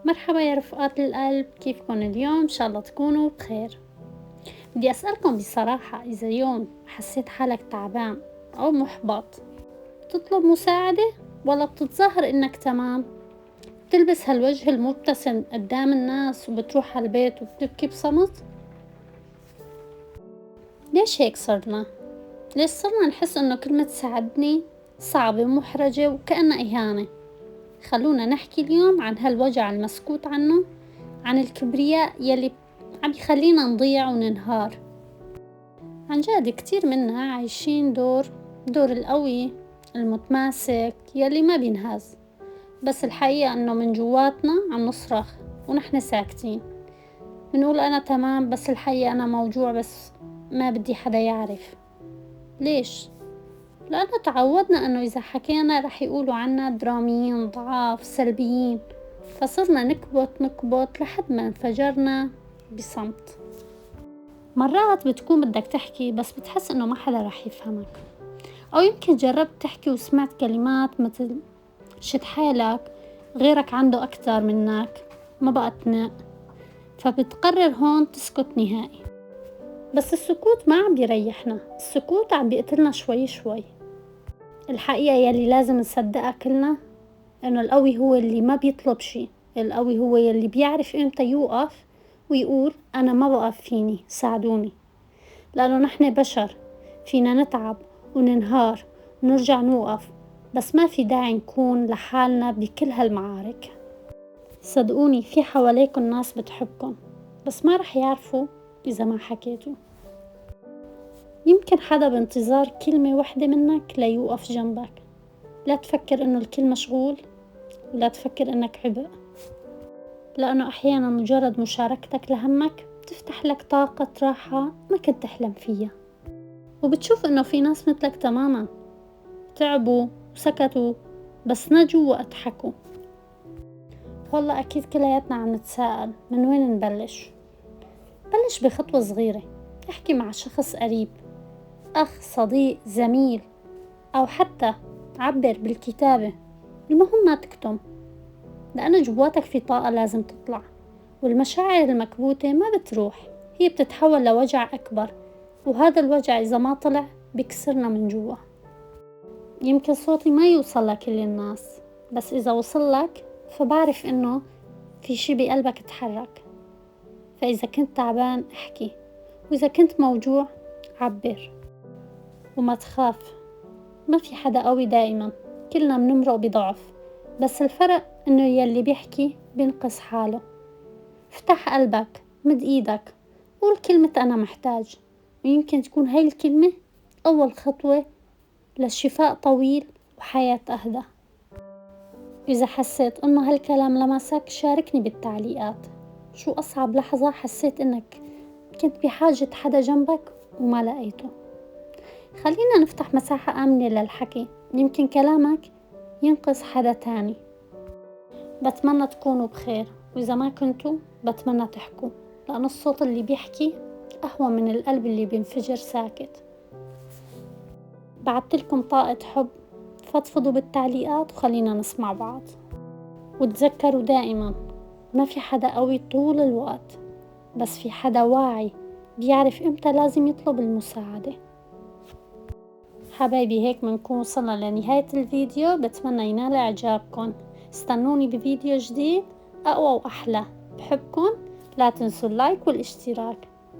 مرحبا يا رفقات القلب، كيفكن اليوم؟ إن شاء الله تكونوا بخير. بدي أسألكم بصراحة، إذا يوم حسيت حالك تعبان أو محبط تطلب مساعدة ولا بتتظاهر إنك تمام؟ بتلبس هالوجه المبتسم قدام الناس وبتروح على البيت وبتبكي بصمت؟ ليش هيك صرنا؟ ليش صرنا نحس إنه كلمة ساعدني صعبة ومحرجة وكأنها إهانة؟ خلونا نحكي اليوم عن هالوجع المسكوت عنه، عن الكبرياء يلي عم يخلينا نضيع وننهار. عن جد كتير منا عايشين دور القوي المتماسك يلي ما بينهز، بس الحقيقة انه من جواتنا عم نصرخ ونحن ساكتين. بنقول انا تمام، بس الحقيقة انا موجوع، بس ما بدي حدا يعرف. ليش؟ لأنه تعودنا انه اذا حكينا رح يقولوا عنا دراميين، ضعاف، سلبيين، فصرنا نكبت لحد ما انفجرنا بصمت. مرات بتكون بدك تحكي بس بتحس انه ما حدا رح يفهمك، او يمكن جربت تحكي وسمعت كلمات مثل شد حالك، غيرك عنده اكتر منك، ما بقى تنق، فبتقرر هون تسكت نهائي. بس السكوت ما عم بيريحنا، السكوت عم بيقتلنا شوي شوي. الحقيقة يلي لازم نصدقها كلنا انه القوي هو اللي ما بيطلب شي، القوي هو يلي بيعرف امتى يوقف ويقول انا ما بقف فيني، ساعدوني. لأنه نحن بشر، فينا نتعب وننهار ونرجع نوقف، بس ما في داعي نكون لحالنا بكل هالمعارك. صدقوني في حواليكم ناس بتحبكم، بس ما رح يعرفوا إذا ما حكيتوا. يمكن حدا بانتظار كلمة واحدة منك ليوقف جنبك. لا تفكر إنه الكل مشغول، ولا تفكر إنك عبء، لأنه أحيانا مجرد مشاركتك لهمك تفتح لك طاقة راحة ما كنت تحلم فيها. وبتشوف انه في ناس مثلك تماما، تعبوا وسكتوا بس نجوا وقت حكوا. والله اكيد كلياتنا عم نتساءل من وين نبلش. بلش بخطوة صغيرة، احكي مع شخص قريب، اخ، صديق، زميل، او حتى عبر بالكتابة. المهم ما تكتم، لأن جواتك في طاقة لازم تطلع، والمشاعر المكبوتة ما بتروح، هي بتتحول لوجع أكبر، وهذا الوجع إذا ما طلع بيكسرنا من جوا. يمكن صوتي ما يوصل لكل الناس، بس إذا وصل لك فبعرف إنه في شي بقلبك تحرك. فإذا كنت تعبان احكي، وإذا كنت موجوع عبر. وما تخاف، ما في حدا قوي دائما، كلنا بنمرق بضعف، بس الفرق إنه يلي بيحكي بينقذ حاله. افتح قلبك، مد إيدك، قول كلمة أنا محتاج، ويمكن تكون هاي الكلمة أول خطوة للشفاء طويل وحياة أهدى. إذا حسيت إنه هالكلام لمسك شاركني بالتعليقات، شو أصعب لحظة حسيت إنك كنت بحاجة حدا جنبك وما لقيته. خلينا نفتح مساحة آمنة للحكي، يمكن كلامك ينقذ حدا تاني. بتمنى تكونوا بخير، وإذا ما كنتوا بتمنى تحكوا، لأن الصوت اللي بيحكي أهوى من القلب اللي بينفجر ساكت. بعتلكم طاقة حب، فضفضوا بالتعليقات وخلينا نسمع بعض. وتذكروا دائما ما في حدا قوي طول الوقت، بس في حدا واعي بيعرف امتى لازم يطلب المساعدة. حبايبي، هيك بنكون وصلنا لنهاية الفيديو، بتمنى ينال إعجابكم. استنوني بفيديو جديد أقوى وأحلى. بحبكم، لا تنسوا اللايك والاشتراك.